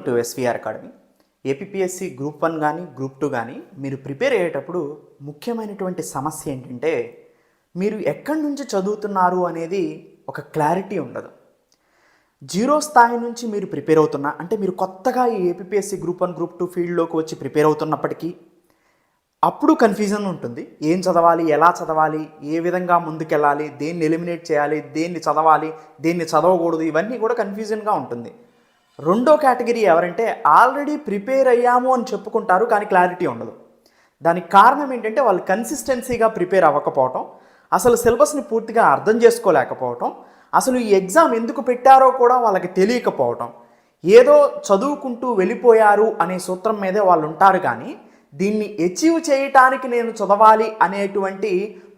To SVR academy. APPSC group 1 కానీ group 2 కానీ మీరు ప్రిపేర్ అయ్యేటప్పుడు ముఖ్యమైనటువంటి సమస్య ఏంటంటే మీరు ఎక్కడి నుంచి చదువుతున్నారు అనేది ఒక క్లారిటీ ఉండదు. జీరో స్థాయి నుంచి మీరు ప్రిపేర్ అవుతున్నా అంటే మీరు కొత్తగా ఈ ఏపీపీఎస్సీ గ్రూప్ 1 గ్రూప్ 2 ఫీల్డ్లోకి వచ్చి ప్రిపేర్ అవుతున్నప్పటికీ అప్పుడు కన్ఫ్యూజన్ ఉంటుంది. ఏం చదవాలి, ఎలా చదవాలి, ఏ విధంగా ముందుకెళ్ళాలి, దేన్ని ఎలిమినేట్ చేయాలి, దేన్ని చదవాలి, దేన్ని చదవకూడదు, ఇవన్నీ కూడా కన్ఫ్యూజన్గా ఉంటుంది. రెండో కేటగిరీ ఎవరంటే ఆల్రెడీ ప్రిపేర్ అయ్యాము అని చెప్పుకుంటారు కానీ క్లారిటీ ఉండదు. దానికి కారణం ఏంటంటే వాళ్ళు కన్సిస్టెన్సీగా ప్రిపేర్ అవ్వకపోవటం, అసలు సిలబస్ని పూర్తిగా అర్థం చేసుకోలేకపోవటం, అసలు ఈ ఎగ్జామ్ ఎందుకు పెట్టారో కూడా వాళ్ళకి తెలియకపోవటం, ఏదో చదువుకుంటూ వెళ్ళిపోయారు అనే సూత్రం మీదే వాళ్ళు ఉంటారు. కానీ దీన్ని అచీవ్ చేయటానికి నేను చదవాలి అనేటువంటి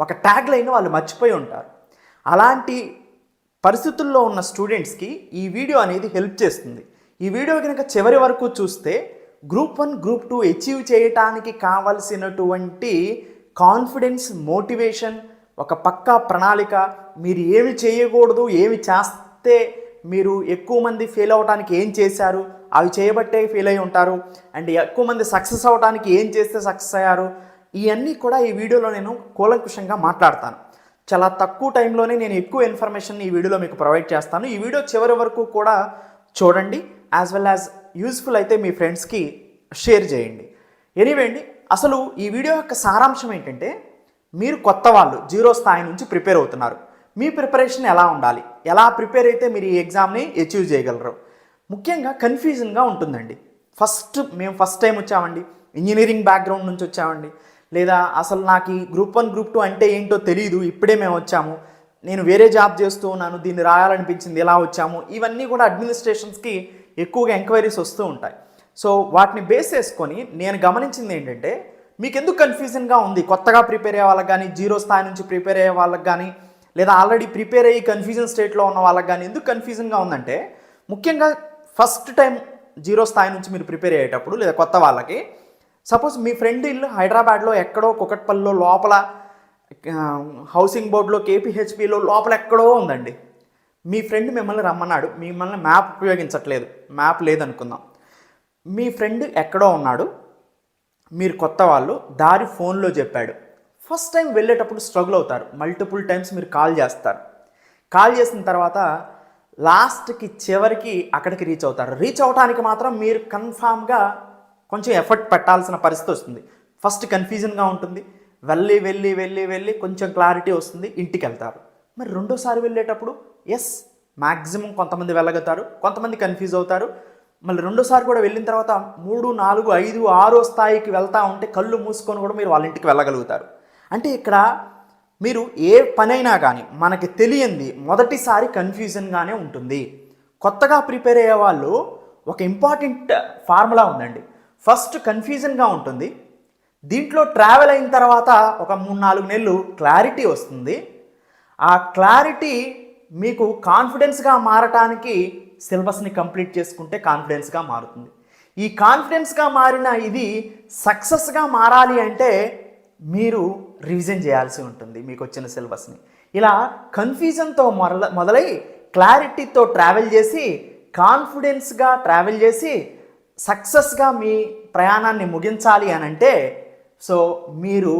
ఒక ట్యాగ్ లైన్ వాళ్ళు మర్చిపోయి ఉంటారు. అలాంటి పరిస్థితుల్లో ఉన్న స్టూడెంట్స్కి ఈ వీడియో అనేది హెల్ప్ చేస్తుంది. ఈ వీడియో కనుక చివరి వరకు చూస్తే గ్రూప్ 1 గ్రూప్ 2 అచీవ్ చేయటానికి కావలసినటువంటి కాన్ఫిడెన్స్, మోటివేషన్, ఒక పక్కా ప్రణాళిక, మీరు ఏమి చేయకూడదు, ఏమి చేస్తే మీరు ఎక్కువ మంది ఫెయిల్ అవ్వడానికి ఏం చేశారు, అవి చేయబట్టే ఫెయిల్ అయి ఉంటారు, అండ్ ఎక్కువ మంది సక్సెస్ అవ్వడానికి ఏం చేస్తే సక్సెస్ అయ్యారు, ఇవన్నీ కూడా ఈ వీడియోలో నేను కూలంకుషంగా మాట్లాడతాను. చాలా తక్కువ టైంలోనే నేను ఎక్కువ ఇన్ఫర్మేషన్ ఈ వీడియోలో మీకు ప్రొవైడ్ చేస్తాను. ఈ వీడియో చివరి వరకు కూడా చూడండి. యాజ్ వెల్ యాజ్ యూస్ఫుల్ అయితే మీ ఫ్రెండ్స్కి షేర్ చేయండి. ఎనీవే అండి, అసలు ఈ వీడియో యొక్క సారాంశం ఏంటంటే మీరు కొత్త వాళ్ళు జీరో స్థాయి నుంచి ప్రిపేర్ అవుతున్నారు. మీ ప్రిపరేషన్ ఎలా ఉండాలి, ఎలా ప్రిపేర్ అయితే మీరు ఈ ఎగ్జామ్ని అచీవ్ చేయగలరు. ముఖ్యంగా కన్ఫ్యూజన్గా ఉంటుందండి. మేము ఫస్ట్ టైం వచ్చామండి, ఇంజనీరింగ్ బ్యాక్గ్రౌండ్ నుంచి వచ్చామండి, లేదా అసలు నాకు ఈ గ్రూప్ 1 గ్రూప్ 2 అంటే ఏంటో తెలియదు, ఇప్పుడే మేము వచ్చాము, నేను వేరే జాబ్ చేస్తూ ఉన్నాను, దీన్ని రాయాలనిపించింది, ఎలా వచ్చాము, ఇవన్నీ కూడా అడ్మినిస్ట్రేషన్స్కి ఎక్కువగా ఎంక్వైరీస్ వస్తూ ఉంటాయి. సో వాటిని బేస్ చేసుకొని నేను గమనించింది ఏంటంటే మీకు ఎందుకు కన్ఫ్యూజన్గా ఉంది, కొత్తగా ప్రిపేర్ అయ్యే వాళ్ళకి కానీ, జీరో స్థాయి నుంచి ప్రిపేర్ అయ్యే వాళ్ళకి కానీ, లేదా ఆల్రెడీ ప్రిపేర్ అయ్యి కన్ఫ్యూజన్ స్టేట్లో ఉన్న వాళ్ళకి కానీ ఎందుకు కన్ఫ్యూజన్గా ఉందంటే ముఖ్యంగా ఫస్ట్ టైం జీరో స్థాయి నుంచి మీరు ప్రిపేర్ అయ్యేటప్పుడు లేదా కొత్త వాళ్ళకి, సపోజ్ మీ ఫ్రెండ్ ఇల్లు హైదరాబాద్లో ఎక్కడో కుకట్పల్లిలో లోపల, హౌసింగ్ బోర్డులో కేపీహెచ్పిలో లోపల ఎక్కడో ఉందండి. మీ ఫ్రెండ్ మిమ్మల్ని రమ్మన్నాడు, మిమ్మల్ని మ్యాప్ ఉపయోగించట్లేదు, మ్యాప్ లేదనుకుందాం, మీ ఫ్రెండ్ ఎక్కడో ఉన్నాడు, మీరు కొత్త వాళ్ళు, దారి ఫోన్లో చెప్పాడు. ఫస్ట్ టైం వెళ్ళేటప్పుడు స్ట్రగుల్ అవుతారు, మల్టిపుల్ టైమ్స్ మీరు కాల్ చేస్తారు. కాల్ చేసిన తర్వాత లాస్ట్కి చివరికి అక్కడికి రీచ్ అవుతారు. రీచ్ అవడానికి మాత్రం మీరు కన్ఫామ్గా కొంచెం ఎఫర్ట్ పెట్టాల్సిన పరిస్థితి వస్తుంది. ఫస్ట్ కన్ఫ్యూజన్గా ఉంటుంది, వెళ్ళి వెళ్ళి వెళ్ళి వెళ్ళి కొంచెం క్లారిటీ వస్తుంది, ఇంటికి వెళ్తారు. మరి రెండోసారి వెళ్ళేటప్పుడు మ్యాక్సిమం కొంతమంది వెళ్ళగలుగుతారు, కొంతమంది కన్ఫ్యూజ్ అవుతారు. మళ్ళీ రెండోసారి కూడా వెళ్ళిన తర్వాత 3, 4, 5, 6 స్థాయికి వెళ్తూ ఉంటే కళ్ళు మూసుకొని కూడా మీరు వాళ్ళ ఇంటికి వెళ్ళగలుగుతారు. అంటే ఇక్కడ మీరు ఏ పనైనా కానీ మనకి తెలియంది మొదటిసారి కన్ఫ్యూజన్గానే ఉంటుంది. కొత్తగా ప్రిపేర్ అయ్యే వాళ్ళు ఒక ఇంపార్టెంట్ ఫార్ములా ఉందండి. ఫస్ట్ కన్ఫ్యూజన్గా ఉంటుంది, దీంట్లో ట్రావెల్ అయిన తర్వాత ఒక 3-4 నెలలు క్లారిటీ వస్తుంది. ఆ క్లారిటీ మీకు కాన్ఫిడెన్స్గా మారటానికి సిలబస్ని కంప్లీట్ చేసుకుంటే కాన్ఫిడెన్స్గా మారుతుంది. ఈ కాన్ఫిడెన్స్గా మారిన ఇది సక్సెస్గా మారాలి అంటే మీరు రివిజన్ చేయాల్సి ఉంటుంది మీకు వచ్చిన సిలబస్ని. ఇలా కన్ఫ్యూజన్తో మొదలై క్లారిటీతో ట్రావెల్ చేసి, కాన్ఫిడెన్స్గా ట్రావెల్ చేసి సక్సెస్గా మీ ప్రయాణాన్ని ముగించాలి అని అంటే సో మీరు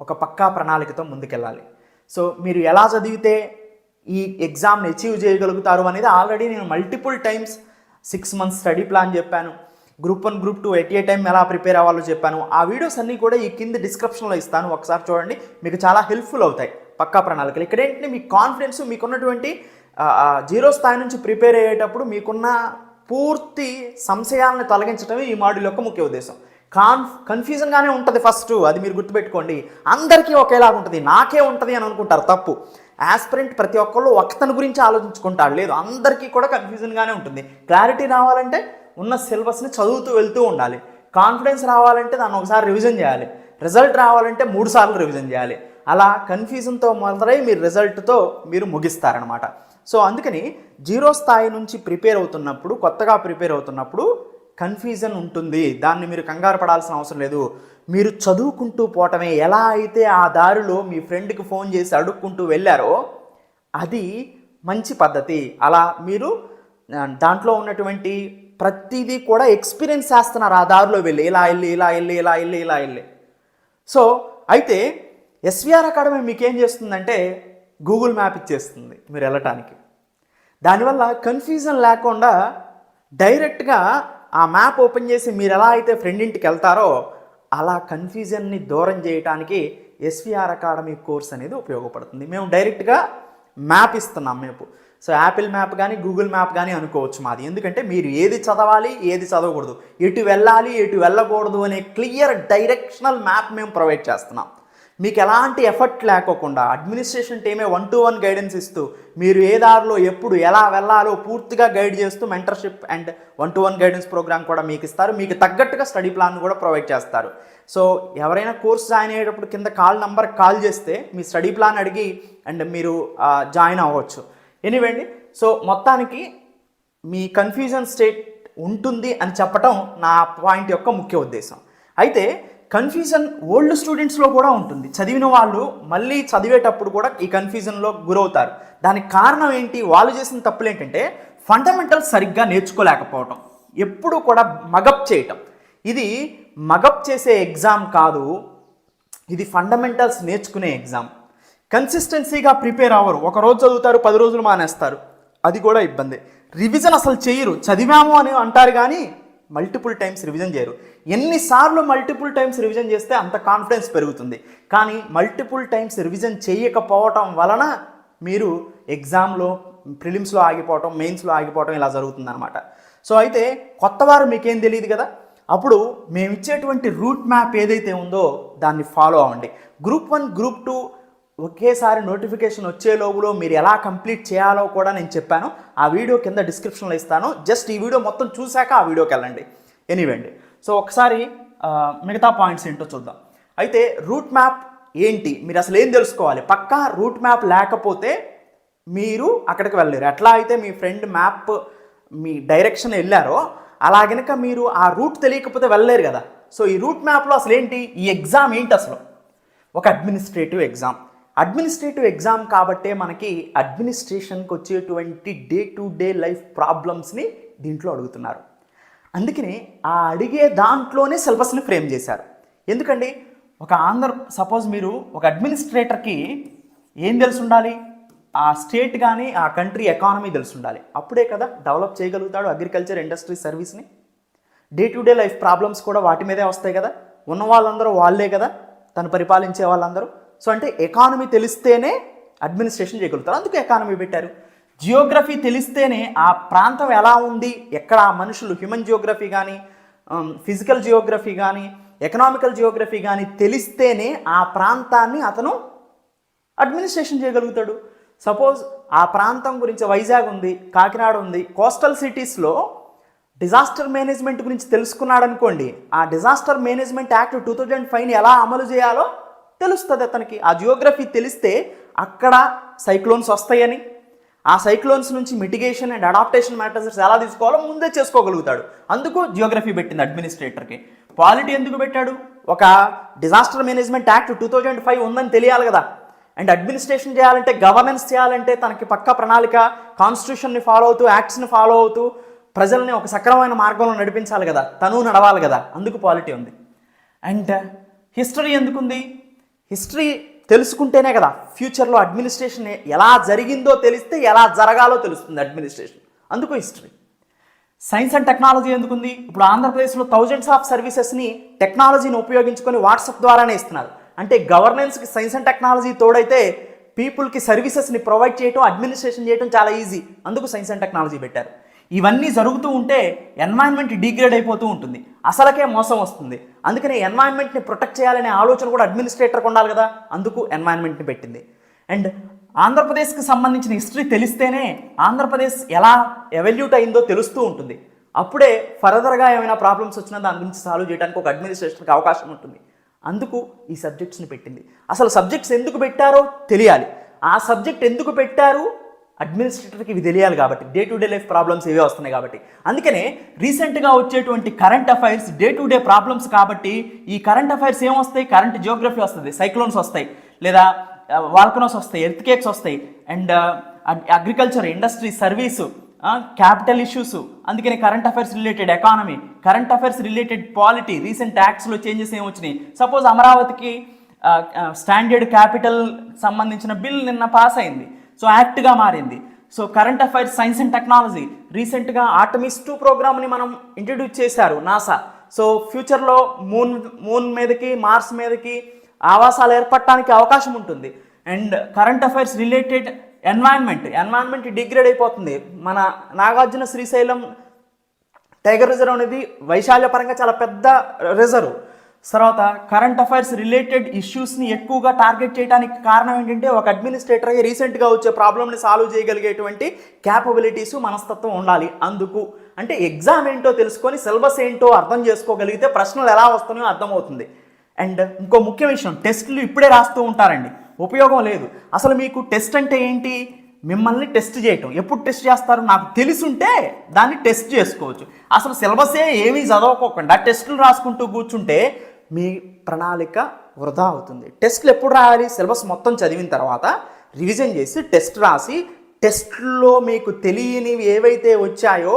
ఒక పక్కా ప్రణాళికతో ముందుకెళ్ళాలి. సో మీరు ఎలా చదివితే ఈ ఎగ్జామ్ని అచీవ్ చేయగలుగుతారు అనేది ఆల్రెడీ నేను multiple times 6 months study plan చెప్పాను, group 1 group 2 at a time ఎలా ప్రిపేర్ అవ్వాలో చెప్పాను. ఆ వీడియోస్ అన్నీ కూడా ఈ కింద డిస్క్రిప్షన్లో ఇస్తాను, ఒకసారి చూడండి, మీకు చాలా హెల్ప్ఫుల్ అవుతాయి పక్కా ప్రణాళికలు. ఇక్కడ ఏంటంటే మీ కాన్ఫిడెన్స్, మీకున్నటువంటి జీరో స్థాయి నుంచి ప్రిపేర్ అయ్యేటప్పుడు మీకున్న పూర్తి సంశయాలను తొలగించడమే ఈ మాడ్యూల్ యొక్క ముఖ్య ఉద్దేశం. కన్ఫ్యూజన్గానే ఉంటుంది ఫస్ట్, అది మీరు గుర్తుపెట్టుకోండి. అందరికీ ఒకేలాగా ఉంటుంది, నాకే ఉంటుంది అని అనుకుంటారు, తప్పు. యాస్పిరెంట్ ప్రతి ఒక్కళ్ళు ఒక్కతని గురించి ఆలోచించుకుంటారు, లేదు, అందరికీ కూడా కన్ఫ్యూజన్గానే ఉంటుంది. క్లారిటీ రావాలంటే ఉన్న సిలబస్ని చదువుతూ వెళ్తూ ఉండాలి. కాన్ఫిడెన్స్ రావాలంటే దాన్ని ఒకసారి రివిజన్ చేయాలి. రిజల్ట్ రావాలంటే 3 సార్లు రివిజన్ చేయాలి. అలా కన్ఫ్యూజన్తో మొదలై మీరు రిజల్ట్తో మీరు ముగిస్తారనమాట. సో అందుకని జీరో స్థాయి నుంచి ప్రిపేర్ అవుతున్నప్పుడు, కొత్తగా ప్రిపేర్ అవుతున్నప్పుడు కన్ఫ్యూజన్ ఉంటుంది, దాన్ని మీరు కంగారు పడాల్సిన అవసరం లేదు. మీరు చదువుకుంటూ పోవటమే. ఎలా అయితే ఆ దారిలో మీ ఫ్రెండ్కి ఫోన్ చేసి అడుక్కుంటూ వెళ్ళారో అది మంచి పద్ధతి. అలా మీరు దాంట్లో ఉన్నటువంటి ప్రతిదీ కూడా ఎక్స్పీరియన్స్ చేస్తున్నారు ఆ దారిలో వెళ్ళి ఇలా వెళ్ళి ఇలా వెళ్ళి ఇలా వెళ్ళి ఇలా వెళ్ళి. సో అయితే ఎస్విఆర్ అకాడమీ మీకేం చేస్తుందంటే గూగుల్ మ్యాప్ ఇచ్చేస్తుంది మీరు వెళ్ళటానికి. దానివల్ల కన్ఫ్యూజన్ లేకుండా డైరెక్ట్గా ఆ మ్యాప్ ఓపెన్ చేసి మీరు ఎలా అయితే ఫ్రెండ్ ఇంటికి వెళ్తారో అలా కన్ఫ్యూజన్ని దూరం చేయడానికి ఎస్విఆర్ అకాడమీ కోర్స్ అనేది ఉపయోగపడుతుంది. మేము డైరెక్ట్గా మ్యాప్ ఇస్తున్నాం మేము. సో యాపిల్ మ్యాప్ కానీ గూగుల్ మ్యాప్ కానీ అనుకోవచ్చు మాది. ఎందుకంటే మీరు ఏది చదవాలి ఏది చదవకూడదు, ఎటు వెళ్ళాలి ఎటు వెళ్ళకూడదు అనే క్లియర్ డైరెక్షనల్ మ్యాప్ మేము ప్రొవైడ్ చేస్తున్నాం. మీకు ఎలాంటి ఎఫర్ట్ లేకోకుండా అడ్మినిస్ట్రేషన్ టీమే 1-to-1 గైడెన్స్ ఇస్తూ మీరు ఏ దారిలో ఎప్పుడు ఎలా వెళ్ళాలో పూర్తిగా గైడ్ చేస్తూ mentorship and 1-to-1 guidance programme కూడా మీకు ఇస్తారు. మీకు తగ్గట్టుగా స్టడీ ప్లాన్ కూడా ప్రొవైడ్ చేస్తారు. సో ఎవరైనా కోర్స్ జాయిన్ అయ్యేటప్పుడు కింద నెంబర్కి కాల్ చేస్తే మీ స్టడీ ప్లాన్ అడిగి అండ్ మీరు జాయిన్ అవ్వచ్చు. ఎనీవే అండి, సో మొత్తానికి మీ కన్ఫ్యూజన్ స్టేట్ ఉంటుంది అని చెప్పటం నా పాయింట్ యొక్క ముఖ్య ఉద్దేశం. అయితే కన్ఫ్యూజన్ ఓల్డ్ స్టూడెంట్స్లో కూడా ఉంటుంది. చదివిన వాళ్ళు మళ్ళీ చదివేటప్పుడు కూడా ఈ కన్ఫ్యూజన్లో గురవుతారు. దానికి కారణం ఏంటి? వాళ్ళు చేసిన తప్పులు ఏంటంటే ఫండమెంటల్స్ సరిగ్గా నేర్చుకోలేకపోవటం, ఎప్పుడు కూడా మగప్ చేయటం. ఇది మగప్ చేసే ఎగ్జామ్ కాదు, ఇది ఫండమెంటల్స్ నేర్చుకునే ఎగ్జామ్. కన్సిస్టెన్సీగా ప్రిపేర్ అవ్వరు, ఒక రోజు చదువుతారు 10 రోజులు మానేస్తారు, అది కూడా ఇబ్బంది. రివిజన్ అసలు చేయరు, చదివాము అని అంటారు కానీ మల్టిపుల్ టైమ్స్ రివిజన్ చేయరు. ఎన్నిసార్లు మల్టిపుల్ టైమ్స్ రివిజన్ చేస్తే అంత కాన్ఫిడెన్స్ పెరుగుతుంది. కానీ మల్టిపుల్ టైమ్స్ రివిజన్ చేయకపోవటం వలన మీరు ఎగ్జామ్లో ప్రిలిమ్స్లో ఆగిపోవటం, మెయిన్స్లో ఆగిపోవటం ఇలా జరుగుతుందన్నమాట. సో అయితే కొత్తవారు మీకేం తెలియదు కదా, అప్పుడు మేము ఇచ్చేటువంటి రూట్ మ్యాప్ ఏదైతే ఉందో దాన్ని ఫాలో అవ్వండి. గ్రూప్ 1 గ్రూప్ 2 ఒకేసారి నోటిఫికేషన్ వచ్చే లోపులో మీరు ఎలా కంప్లీట్ చేయాలో కూడా నేను చెప్పాను. ఆ వీడియో కింద డిస్క్రిప్షన్లో ఇస్తాను. జస్ట్ ఈ వీడియో మొత్తం చూశాక ఆ వీడియోకి వెళ్ళండి. ఎనీవే అండి, సో ఒకసారి మిగతా పాయింట్స్ ఏంటో చూద్దాం. అయితే రూట్ మ్యాప్ ఏంటి, మీరు అసలు ఏం తెలుసుకోవాలి. పక్కా రూట్ మ్యాప్ లేకపోతే మీరు అక్కడికి వెళ్ళలేరు. ఎట్లా అయితే మీ ఫ్రెండ్ మ్యాప్ మీ డైరెక్షన్ వెళ్ళారో అలా గనుక మీరు ఆ రూట్ తెలియకపోతే వెళ్ళలేరు కదా. సో ఈ రూట్ మ్యాప్లో అసలు ఏంటి, ఈ ఎగ్జామ్ ఏంటి అసలు? ఒక అడ్మినిస్ట్రేటివ్ ఎగ్జామ్. అడ్మినిస్ట్రేటివ్ ఎగ్జామ్ కాబట్టే మనకి అడ్మినిస్ట్రేషన్కి వచ్చేటువంటి డే టు డే లైఫ్ ప్రాబ్లమ్స్ని దీంట్లో అడుగుతున్నారు. అందుకని ఆ అడిగే దాంట్లోనే సిలబస్ని ఫ్రేమ్ చేశారు. ఎందుకండి, సపోజ్ మీరు ఒక అడ్మినిస్ట్రేటర్కి ఏం తెలిసి ఉండాలి, ఆ స్టేట్ కానీ ఆ కంట్రీ ఎకానమీ తెలిసి ఉండాలి. అప్పుడే కదా డెవలప్ చేయగలుగుతాడు అగ్రికల్చర్, ఇండస్ట్రీ, సర్వీస్ని. Day to day life problems కూడా వాటి మీదే వస్తాయి కదా. ఉన్న వాళ్ళందరూ వాళ్ళే కదా తను పరిపాలించే వాళ్ళందరూ. సో అంటే ఎకానమీ తెలిస్తేనే అడ్మినిస్ట్రేషన్ చేయగలుగుతారు, అందుకే ఎకానమీ పెట్టారు. జియోగ్రఫీ తెలిస్తేనే ఆ ప్రాంతం ఎలా ఉంది, ఎక్కడ ఆ మనుషులు, హ్యూమన్ జియోగ్రఫీ కానీ ఫిజికల్ జియోగ్రఫీ కానీ ఎకనామికల్ జియోగ్రఫీ కానీ తెలిస్తేనే ఆ ప్రాంతాన్ని అతను అడ్మినిస్ట్రేషన్ చేయగలుగుతాడు. సపోజ్ ఆ ప్రాంతం గురించి వైజాగ్ ఉంది, కాకినాడ ఉంది, కోస్టల్ సిటీస్లో డిజాస్టర్ మేనేజ్మెంట్ గురించి తెలుసుకున్నాడు అనుకోండి, ఆ డిజాస్టర్ మేనేజ్మెంట్ యాక్ట్ 2005ని ఎలా అమలు చేయాలో తెలుస్తుంది అతనికి. ఆ జియోగ్రఫీ తెలిస్తే అక్కడ సైక్లోన్స్ వస్తాయని, ఆ సైక్లోన్స్ నుంచి మిటిగేషన్ అండ్ అడాప్టేషన్ మెథడ్స్ ఎలా తీసుకోవాలో ముందే చేసుకోగలుగుతాడు. అందుకు జియోగ్రఫీ పెట్టింది అడ్మినిస్ట్రేటర్కి. పాలిటీ ఎందుకు పెట్టాడు, ఒక డిజాస్టర్ మేనేజ్మెంట్ యాక్ట్ 2005 ఉందని తెలియాలి కదా. అండ్ అడ్మినిస్ట్రేషన్ చేయాలంటే, గవర్నెన్స్ చేయాలంటే తనకి పక్కా ప్రణాళిక, కాన్స్టిట్యూషన్ని ఫాలో అవుతూ, యాక్ట్స్ని ఫాలో అవుతూ ప్రజల్ని ఒక సక్రమమైన మార్గంలో నడిపించాలి కదా, తను నడవాలి కదా, అందుకు పాలిటీ ఉంది. అండ్ హిస్టరీ ఎందుకుంది, హిస్టరీ తెలుసుకుంటేనే కదా ఫ్యూచర్లో అడ్మినిస్ట్రేషన్ ఎలా జరిగిందో తెలిస్తే ఎలా జరగాలో తెలుస్తుంది అడ్మినిస్ట్రేషన్, అందుకు హిస్టరీ. సైన్స్ అండ్ టెక్నాలజీ ఎందుకుంది, ఇప్పుడు ఆంధ్రప్రదేశ్లో థౌజండ్స్ ఆఫ్ సర్వీసెస్ని టెక్నాలజీని ఉపయోగించుకొని వాట్సాప్ ద్వారానే ఇస్తున్నారు. అంటే గవర్నెన్స్కి సైన్స్ అండ్ టెక్నాలజీ తోడైతే పీపుల్కి సర్వీసెస్ని ప్రొవైడ్ చేయడం, అడ్మినిస్ట్రేషన్ చేయడం చాలా ఈజీ, అందుకు సైన్స్ అండ్ టెక్నాలజీ పెట్టారు. ఇవన్నీ జరుగుతూ ఉంటే ఎన్వైరన్మెంట్ డిగ్రేడ్ అయిపోతూ ఉంటుంది, అసలకే మోసం వస్తుంది. అందుకని ఎన్వైరన్మెంట్ని ప్రొటెక్ట్ చేయాలనే ఆలోచన కూడా అడ్మినిస్ట్రేటర్కి ఉండాలి కదా, అందుకు ఎన్వైరన్మెంట్ని పెట్టింది. అండ్ ఆంధ్రప్రదేశ్కి సంబంధించిన హిస్టరీ తెలిస్తేనే ఆంధ్రప్రదేశ్ ఎలా ఎవల్యూట్ అయిందో తెలుస్తూ ఉంటుంది. అప్పుడే ఫర్దర్గా ఏమైనా ప్రాబ్లమ్స్ వచ్చినా దాని గురించి సాల్వ్ చేయడానికి ఒక అడ్మినిస్ట్రేటర్కి అవకాశం ఉంటుంది. అందుకు ఈ సబ్జెక్ట్స్ని పెట్టింది. అసలు సబ్జెక్ట్స్ ఎందుకు పెట్టారో తెలియాలి, ఆ సబ్జెక్ట్ ఎందుకు పెట్టారు అడ్మినిస్ట్రేటర్కి ఇవి తెలియాలి కాబట్టి, day to day life problems ఇవే వస్తున్నాయి కాబట్టి. అందుకనే రీసెంట్గా వచ్చేటువంటి current affairs day to day problems కాబట్టి, ఈ కరెంట్ అఫైర్స్ ఏమొస్తాయి, కరెంట్ జియోగ్రఫీ వస్తుంది, సైక్లోన్స్ వస్తాయి, లేదా వాల్కనోస్ వస్తాయి, ఎర్త్కేక్స్ వస్తాయి, and agriculture, industry, service, capital issues, అందుకని current affairs related economy, current affairs related polity, recent ట్యాక్స్లో చేంజెస్ ఏమి వచ్చినాయి, సపోజ్ అమరావతికి స్టాండర్డ్ క్యాపిటల్ సంబంధించిన బిల్ నిన్న పాస్ అయింది, సో యాక్ట్గా మారింది. So current affairs, science and technology, రీసెంట్గా ఆర్టమిస్ 2 ప్రోగ్రామ్ని మనం ఇంట్రడ్యూస్ చేశారు నాసా. సో ఫ్యూచర్లో మూన్ మీదకి, మార్స్ మీదకి ఆవాసాలు ఏర్పడటానికి అవకాశం ఉంటుంది. And current affairs related environment degrade అయిపోతుంది. మన నాగార్జున శ్రీశైలం టైగర్ రిజర్వ్ అనేది వైశాల్య పరంగా చాలా పెద్ద రిజర్వ్. తర్వాత కరెంట్ అఫైర్స్ రిలేటెడ్ ఇష్యూస్ని ఎక్కువగా టార్గెట్ చేయడానికి కారణం ఏంటంటే ఒక అడ్మినిస్ట్రేటర్గా రీసెంట్గా వచ్చే ప్రాబ్లమ్ని సాల్వ్ చేయగలిగేటువంటి క్యాపబిలిటీస్, మనస్తత్వం ఉండాలి. అందుకు అంటే ఎగ్జామ్ ఏంటో తెలుసుకొని సిలబస్ ఏంటో అర్థం చేసుకోగలిగితే ప్రశ్నలు ఎలా వస్తున్నాయో అర్థమవుతుంది. అండ్ ఇంకో ముఖ్య విషయం, టెస్టులు ఇప్పుడే రాస్తూ ఉంటారండి, ఉపయోగం లేదు. అసలు మీకు టెస్ట్ అంటే ఏంటి? మిమ్మల్ని టెస్ట్ చేయటం. ఎప్పుడు టెస్ట్ చేస్తారు? నాకు తెలుసుంటే దాన్ని టెస్ట్ చేసుకోవచ్చు. అసలు సిలబసే ఏమీ చదవకోకుండా టెస్టులు రాసుకుంటూ కూర్చుంటే మీ ప్రణాళిక వృధా అవుతుంది. టెస్టులు ఎప్పుడు రాయాలి? సిలబస్ మొత్తం చదివిన తర్వాత రివిజన్ చేసి టెస్ట్ రాసి, టెస్ట్లో మీకు తెలియనివి ఏవైతే వచ్చాయో,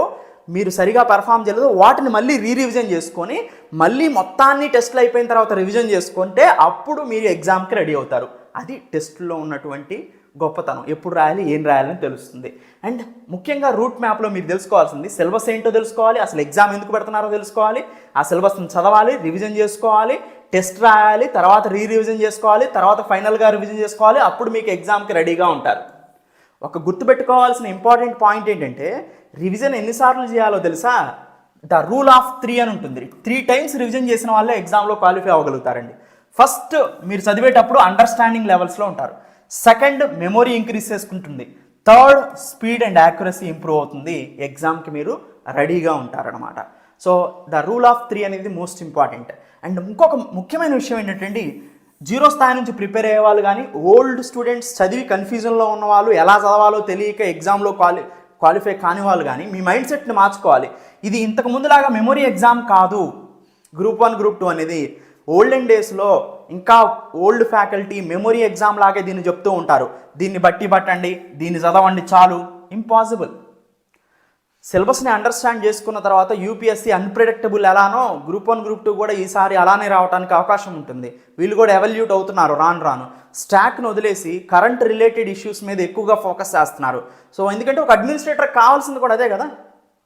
మీరు సరిగా పెర్ఫామ్ చేయలేదు, వాటిని మళ్ళీ రివిజన్ చేసుకొని మళ్ళీ మొత్తాన్ని టెస్ట్లు అయిపోయిన తర్వాత రివిజన్ చేసుకుంటే అప్పుడు మీరు ఎగ్జామ్కి రెడీ అవుతారు. అది టెస్ట్లో ఉన్నటువంటి గొప్పతనం. ఎప్పుడు రాయాలి, ఏం రాయాలని తెలుస్తుంది. అండ్ ముఖ్యంగా రూట్ మ్యాప్లో మీరు తెలుసుకోవాల్సింది సిలబస్ ఏంటో తెలుసుకోవాలి, అసలు ఎగ్జామ్ ఎందుకు పెడుతున్నారో తెలుసుకోవాలి, ఆ సిలబస్ని చదవాలి, రివిజన్ చేసుకోవాలి, టెస్ట్ రాయాలి, తర్వాత రివిజన్ చేసుకోవాలి, తర్వాత ఫైనల్గా రివిజన్ చేసుకోవాలి. అప్పుడు మీకు ఎగ్జామ్కి రెడీగా ఉంటారు. ఒక గుర్తుపెట్టుకోవాల్సిన ఇంపార్టెంట్ పాయింట్ ఏంటంటే, రివిజన్ ఎన్నిసార్లు చేయాలో తెలుసా? ద రూల్ ఆఫ్ 3 అని ఉంటుంది. 3 టైమ్స్ రివిజన్ చేసిన వాళ్ళే ఎగ్జామ్లో క్వాలిఫై అవ్వగలుగుతారండి. ఫస్ట్, మీరు చదివేటప్పుడు అండర్స్టాండింగ్ లెవెల్స్లో ఉంటారు. సెకండ్, మెమొరీ ఇంక్రీజ్ చేసుకుంటుంది. Third, speed and accuracy improve అవుతుంది. ఎగ్జామ్కి మీరు రెడీగా ఉంటారనమాట. సో ద రూల్ ఆఫ్ 3 అనేది మోస్ట్ ఇంపార్టెంట్. అండ్ ఇంకొక ముఖ్యమైన విషయం ఏంటంటే, 0 స్థాయి నుంచి ప్రిపేర్ అయ్యే వాళ్ళు కానీ, ఓల్డ్ స్టూడెంట్స్ చదివి కన్ఫ్యూజన్లో ఉన్న వాళ్ళు, ఎలా చదవాలో తెలియక ఎగ్జామ్లో క్వాలిఫై కాని వాళ్ళు కానీ, మీ మైండ్ సెట్ని మార్చుకోవాలి. ఇది ఇంతకు ముందులాగా మెమొరీ ఎగ్జామ్ కాదు. గ్రూప్ 1, గ్రూప్ 2 అనేది ఓల్డెన్ డేస్లో ఇంకా ఓల్డ్ ఫ్యాకల్టీ మెమొరీ ఎగ్జామ్ లాగే దీన్ని చెప్తూ ఉంటారు. దీన్ని బట్టి పట్టండి, దీన్ని చదవండి చాలు. ఇంపాసిబుల్. సిలబస్ని అండర్స్టాండ్ చేసుకున్న తర్వాత యూపీఎస్సీ అన్ప్రెడిక్టబుల్ ఎలానో గ్రూప్ 1, గ్రూప్ 2 కూడా ఈసారి అలానే రావడానికి అవకాశం ఉంటుంది. వీళ్ళు కూడా ఎవల్యూట్ అవుతున్నారు రాను. స్టాక్ను వదిలేసి కరెంట్ రిలేటెడ్ ఇష్యూస్ మీద ఎక్కువగా ఫోకస్ చేస్తున్నారు. సో ఎందుకంటే ఒక అడ్మినిస్ట్రేటర్ కావాల్సింది కూడా అదే కదా.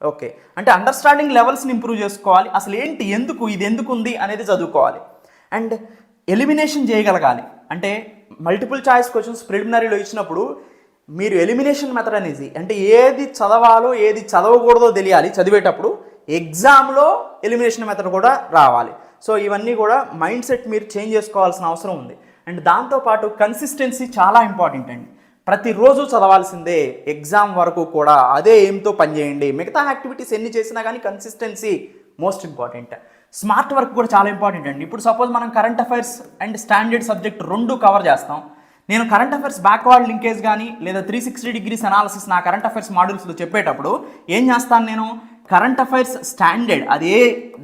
ఓకే, అంటే అండర్స్టాండింగ్ లెవెల్స్ని ఇంప్రూవ్ చేసుకోవాలి. అసలు ఏంటి, ఎందుకు, ఇది ఎందుకు ఉంది అనేది చదువుకోవాలి. అండ్ ఎలిమినేషన్ చేయగలగాలి. అంటే మల్టిపుల్ చాయిస్ క్వశ్చన్స్ ప్రిలిమినరీలో ఇచ్చినప్పుడు మీరు ఎలిమినేషన్ మెథడ్ అనేది, అంటే ఏది చదవాలో ఏది చదవకూడదో తెలియాలి చదివేటప్పుడు. ఎగ్జామ్లో ఎలిమినేషన్ మెథడ్ కూడా రావాలి. సో ఇవన్నీ కూడా మైండ్ సెట్ మీరు చేంజ్ చేసుకోవాల్సిన అవసరం ఉంది. అండ్ దాంతోపాటు కన్సిస్టెన్సీ చాలా ఇంపార్టెంట్ అండి. ప్రతిరోజు చదవాల్సిందే ఎగ్జామ్ వరకు కూడా. అదే ఏంతో పనిచేయండి. మిగతా యాక్టివిటీస్ ఎన్ని చేసినా కానీ consistency most important. Smart work కూడా చాలా ఇంపార్టెంట్ అండి. ఇప్పుడు సపోజ్ మనం current affairs and standard subject 2 cover చేస్తాం. నేను కరెంట్ అఫైర్స్ బ్యాక్వర్డ్ లింకేజ్ కానీ లేదా 360 డిగ్రీస్ అనాలిసిస్ నా కరెంట్ అఫైర్స్ మాడ్యూల్స్లో చెప్పేటప్పుడు ఏం చేస్తాను నేను, కరెంట్ అఫైర్స్ స్టాండర్డ్ అది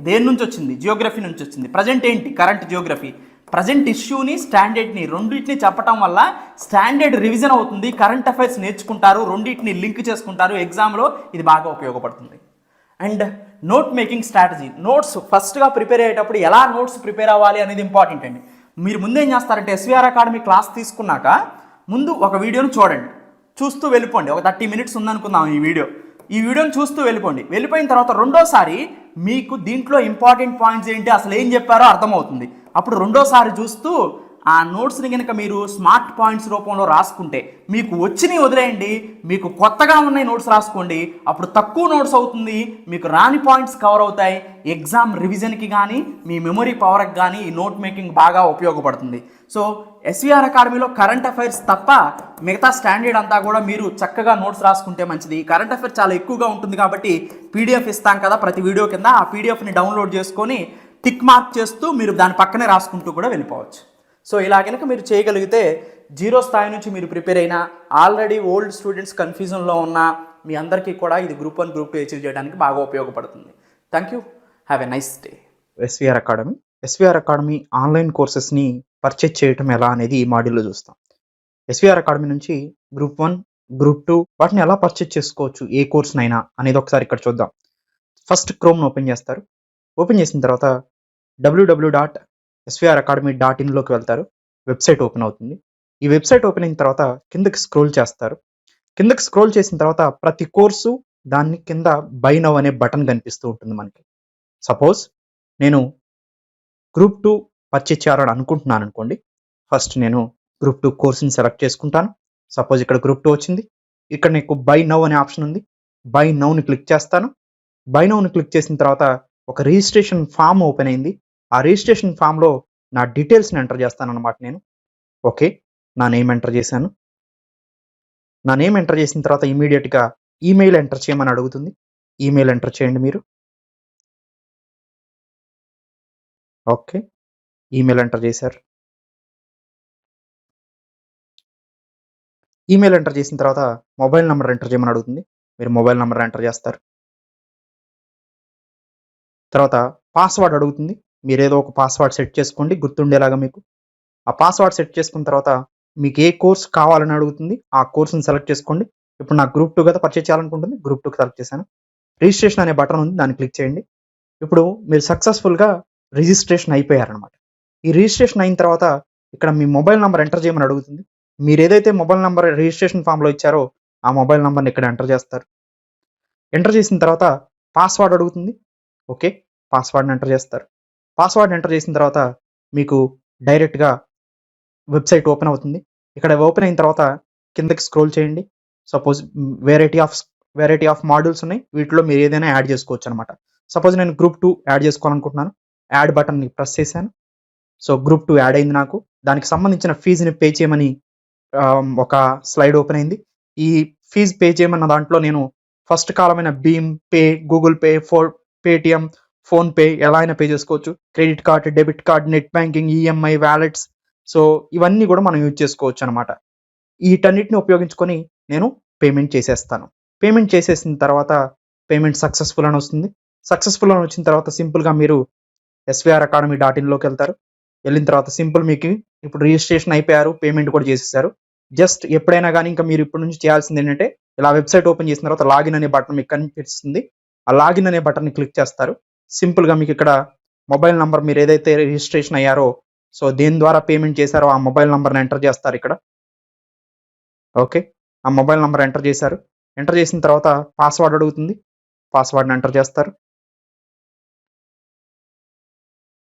దేని నుంచి వచ్చింది, జియోగ్రఫీ నుంచి వచ్చింది. ప్రజెంట్ ఏంటి, కరెంట్ జియోగ్రఫీ. ప్రజెంట్ ఇష్యూని, స్టాండర్డ్ని రెండింటిని చెప్పడం వల్ల స్టాండర్డ్ రివిజన్ అవుతుంది, కరెంట్ అఫైర్స్ నేర్చుకుంటారు, రెండింటిని లింక్ చేసుకుంటారు. ఎగ్జామ్లో ఇది బాగా ఉపయోగపడుతుంది. And note making strategy. Notes ఫస్ట్గా ప్రిపేర్ అయ్యేటప్పుడు ఎలా నోట్స్ ప్రిపేర్ అవ్వాలి అనేది ఇంపార్టెంట్ అండి. మీరు ముందు ఏం చేస్తారంటే, ఎస్వీఆర్ అకాడమీ క్లాస్ తీసుకున్నాక ముందు ఒక వీడియోని చూడండి, చూస్తూ వెళ్ళిపోండి. ఒక 30 మినిట్స్ ఉందనుకుందాం ఈ వీడియోని చూస్తూ వెళ్ళిపోయిన తర్వాత రెండోసారి మీకు దీంట్లో ఇంపార్టెంట్ పాయింట్స్ ఏంటి, అసలు ఏం చెప్పారో అర్థమవుతుంది. అప్పుడు రెండోసారి చూస్తూ ఆ నోట్స్ని కనుక మీరు స్మార్ట్ పాయింట్స్ రూపంలో రాసుకుంటే, మీకు వచ్చినవి వదిలేయండి, మీకు కొత్తగా ఉన్నాయి నోట్స్ రాసుకోండి. అప్పుడు తక్కువ నోట్స్ అవుతుంది, మీకు రాని పాయింట్స్ కవర్ అవుతాయి. ఎగ్జామ్ రివిజన్కి కానీ మీ మెమొరీ పవర్కి కానీ ఈ నోట్ మేకింగ్ బాగా ఉపయోగపడుతుంది. సో ఎస్వీఆర్ అకాడమీలో కరెంట్ అఫైర్స్ తప్ప మిగతా స్టాండర్డ్ అంతా కూడా మీరు చక్కగా నోట్స్ రాసుకుంటే మంచిది. కరెంట్ అఫైర్స్ చాలా ఎక్కువగా ఉంటుంది కాబట్టి పీడిఎఫ్ ఇస్తాం కదా ప్రతి వీడియో కింద, ఆ పీడిఎఫ్ని డౌన్లోడ్ చేసుకొని టిక్ మార్క్ చేస్తూ మీరు దాని పక్కనే రాసుకుంటూ కూడా వెళ్ళిపోవచ్చు. సో ఇలా కనుక మీరు చేయగలిగితే 0 స్థాయి నుంచి మీరు ప్రిపేర్ అయినా, ఆల్రెడీ ఓల్డ్ స్టూడెంట్స్ కన్ఫ్యూజన్లో ఉన్న మీ అందరికీ కూడా ఇది గ్రూప్ 1, గ్రూప్ 2 అచీవ్ చేయడానికి బాగా ఉపయోగపడుతుంది. Thank you. Have a nice day. SVR academy online కోర్సెస్ని పర్చేజ్ చేయటం ఎలా అనేది ఈ మాడ్యూల్లో చూస్తాం. ఎస్వీఆర్ అకాడమీ నుంచి గ్రూప్ 1, గ్రూప్ 2 వాటిని ఎలా పర్చేజ్ చేసుకోవచ్చు ఏ కోర్స్‌నైనా అనేది ఒకసారి ఇక్కడ చూద్దాం. ఫస్ట్ క్రోమ్‌ని ఓపెన్ చేస్తారు. ఓపెన్ చేసిన తర్వాత www.svracademy.inలోకి వెళ్తారు. వెబ్సైట్ ఓపెన్ అవుతుంది. ఈ వెబ్సైట్ ఓపెన్ అయిన తర్వాత కిందకి స్క్రోల్ చేస్తారు. కిందకి స్క్రోల్ చేసిన తర్వాత ప్రతి కోర్సు దాన్ని కింద బై నౌ అనే బటన్ కనిపిస్తూ ఉంటుంది మనకి. సపోజ్ నేను గ్రూప్ 2 పర్చేజ్ చేయాలని అనుకుంటున్నాను అనుకోండి. ఫస్ట్ నేను గ్రూప్ 2 కోర్స్‌ని సెలెక్ట్ చేసుకుంటాను. సపోజ్ ఇక్కడ గ్రూప్ 2 వచ్చింది. ఇక్కడ నీకు బై నౌ అనే ఆప్షన్ ఉంది. బై నౌని క్లిక్ చేస్తాను. బై నౌని క్లిక్ చేసిన తర్వాత ఒక రిజిస్ట్రేషన్ ఫామ్ ఓపెన్ అయింది. ఆ రిజిస్ట్రేషన్ ఫామ్‌లో నా డీటెయిల్స్‌ని ఎంటర్ చేస్తానన్నమాట నేను. ఓకే. నా నేమ్ ఎంటర్ చేశాను. నా నేమ్ ఎంటర్ చేసిన తర్వాత ఇమ్మీడియేట్‌గా ఈమెయిల్ ఎంటర్ చేయమని అడుగుతుంది. ఈమెయిల్ ఎంటర్ చేయండి మీరు. ఓకే. ఈమెయిల్ ఎంటర్ చేశారు. ఈమెయిల్ ఎంటర్ చేసిన తర్వాత మొబైల్ నంబర్ ఎంటర్ చేయమని అడుగుతుంది. మీరు మొబైల్ నంబర్ ఎంటర్ చేస్తారు. తర్వాత పాస్వర్డ్ అడుగుతుంది. మీరేదో ఒక పాస్వర్డ్ సెట్ చేసుకోండి గుర్తుండేలాగా మీకు. ఆ పాస్వర్డ్ సెట్ చేసుకున్న తర్వాత మీకు ఏ కోర్స్ కావాలని అడుగుతుంది. ఆ కోర్స్‌ని సెలెక్ట్ చేసుకోండి. ఇప్పుడు నాకు గ్రూప్ 2 కదా పర్చేజ్ చేయాలనుకుంటుంది. గ్రూప్ 2కి సెలెక్ట్ చేశాను. రిజిస్ట్రేషన్ అనే బటన్ ఉంది. దాన్ని క్లిక్ చేయండి. ఇప్పుడు మీరు సక్సెస్‌ఫుల్‌గా రిజిస్ట్రేషన్ అయిపోయారనమాట. ఈ రిజిస్ట్రేషన్ అయిన తర్వాత ఇక్కడ మీ మొబైల్ నంబర్ ఎంటర్ చేయమని అడుగుతుంది. మీరేదైతే మొబైల్ నంబర్ రిజిస్ట్రేషన్ ఫామ్‌లో ఇచ్చారో ఆ మొబైల్ నంబర్‌ని ఇక్కడ ఎంటర్ చేస్తారు. ఎంటర్ చేసిన తర్వాత పాస్వర్డ్ అడుగుతుంది. ఓకే. పాస్వర్డ్‌ని ఎంటర్ చేస్తారు. పాస్వర్డ్ ఎంటర్ చేసిన తర్వాత మీకు డైరెక్ట్‌గా వెబ్సైట్ ఓపెన్ అవుతుంది. ఇక్కడ ఓపెన్ అయిన తర్వాత కిందకి స్క్రోల్ చేయండి. సపోజ్ వెరైటీ ఆఫ్ మాడ్యూల్స్ ఉన్నాయి. వీటిలో మీరు ఏదైనా యాడ్ చేసుకోవచ్చు అనమాట. సపోజ్ నేను గ్రూప్ 2 యాడ్ చేసుకోవాలనుకుంటున్నాను. యాడ్ బటన్ని ప్రెస్ చేశాను. సో గ్రూప్ 2 యాడ్ అయింది నాకు. దానికి సంబంధించిన ఫీజుని పే చేయమని ఒక స్లైడ్ ఓపెన్ అయింది. ఈ ఫీజు పే చేయమన్న దాంట్లో నేను ఫస్ట్ కాలమైన Bhim pay, Google pay, Paytm, PhonePe ఎలా అయినా పే చేసుకోవచ్చు. Credit card, debit card, net banking, EMI, wallets so ఇవన్నీ కూడా మనం యూజ్ చేసుకోవచ్చు అనమాట. వీటన్నిటిని ఉపయోగించుకొని నేను పేమెంట్ చేసేస్తాను. పేమెంట్ చేసేసిన తర్వాత పేమెంట్ సక్సెస్‌ఫుల్ అని వస్తుంది. సక్సెస్‌ఫుల్ అని వచ్చిన తర్వాత సింపుల్‌గా మీరు svracademy.inలోకి వెళ్తారు. వెళ్ళిన తర్వాత సింపుల్ మీకు ఇప్పుడు రిజిస్ట్రేషన్ అయిపోయారు. పేమెంట్ కూడా చేసేసారు. జస్ట్ ఎప్పుడైనా గానీ ఇంకా మీరు ఇప్పటి నుంచి చేయాల్సింది ఏంటంటే ఇలా వెబ్సైట్ ఓపెన్ చేసిన తర్వాత లాగిన్ అనే బటన్ మీకు కనిపిస్తుంది. ఆ లాగిన్ అనే బటన్‌ని క్లిక్ చేస్తారు. సింపుల్‌గా మీకు ఇక్కడ మొబైల్ నంబర్ మీరు ఏదైతే రిజిస్ట్రేషన్ అయ్యారో సో దేని ద్వారా పేమెంట్ చేశారో ఆ మొబైల్ నంబర్‌ని ఎంటర్ చేస్తారు ఇక్కడ. ఓకే. ఆ మొబైల్ నంబర్ ఎంటర్ చేశారు. ఎంటర్ చేసిన తర్వాత పాస్వర్డ్ అడుగుతుంది. పాస్వర్డ్‌ని ఎంటర్ చేస్తారు.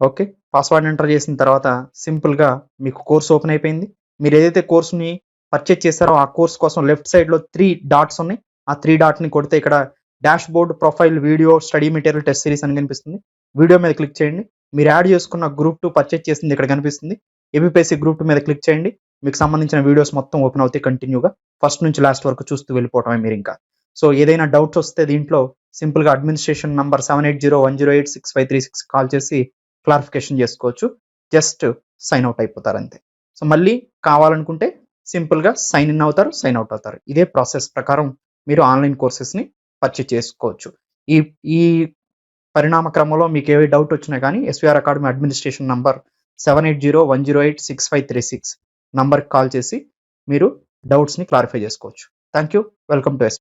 ఓకే. పాస్వర్డ్‌ని ఎంటర్ చేసిన తర్వాత సింపుల్‌గా మీకు కోర్స్ ఓపెన్ అయిపోయింది. మీరు ఏదైతే కోర్స్‌ని పర్చేజ్ చేశారో ఆ కోర్స్ కోసం లెఫ్ట్ సైడ్‌లో 3 డాట్స్ ఉన్నాయి. ఆ 3 డాట్‌ని కొడితే ఇక్కడ dashboard, profile, video, study material, test series అని కనిపిస్తుంది. వీడియో మీద క్లిక్ చేయండి. మీరు యాడ్ చేసుకున్న గ్రూప్ 2 పర్చేజ్ చేసింది ఇక్కడ కనిపిస్తుంది. ఏబీపీఎస్సీ గ్రూప్ 2 మీద క్లిక్ చేయండి. మీకు సంబంధించిన వీడియోస్ మొత్తం ఓపెన్ అవుతాయి కంటిన్యూగా. ఫస్ట్ నుంచి లాస్ట్ వరకు చూస్తూ వెళ్ళిపోవటమే మీరింకా. సో ఏదైనా డౌట్స్ వస్తే దీంట్లో సింపుల్‌గా అడ్మినిస్ట్రేషన్ నంబర్ 7801086536 కాల్ చేసి క్లారిఫికేషన్ చేసుకోవచ్చు. జస్ట్ సైన్ అవుట్ అయిపోతారు అంతే. సో మళ్ళీ కావాలనుకుంటే సింపుల్‌గా సైన్ ఇన్ అవుతారు, సైన్ అవుట్ అవుతారు. ఇదే ప్రాసెస్ ప్రకారం మీరు ఆన్‌లైన్ కోర్సెస్‌ని పర్చేజ్ చేసుకోవచ్చు. ఈ ఈ పరిణామ క్రమంలో మీకు ఏ డౌట్ వచ్చినా కానీ ఎస్వీఆర్ అకాడమీ అడ్మినిస్ట్రేషన్ నంబర్ 7801086536 నంబర్‌కి కాల్ చేసి మీరు డౌట్స్‌ని క్లారిఫై చేసుకోవచ్చు. Thank you. Welcome to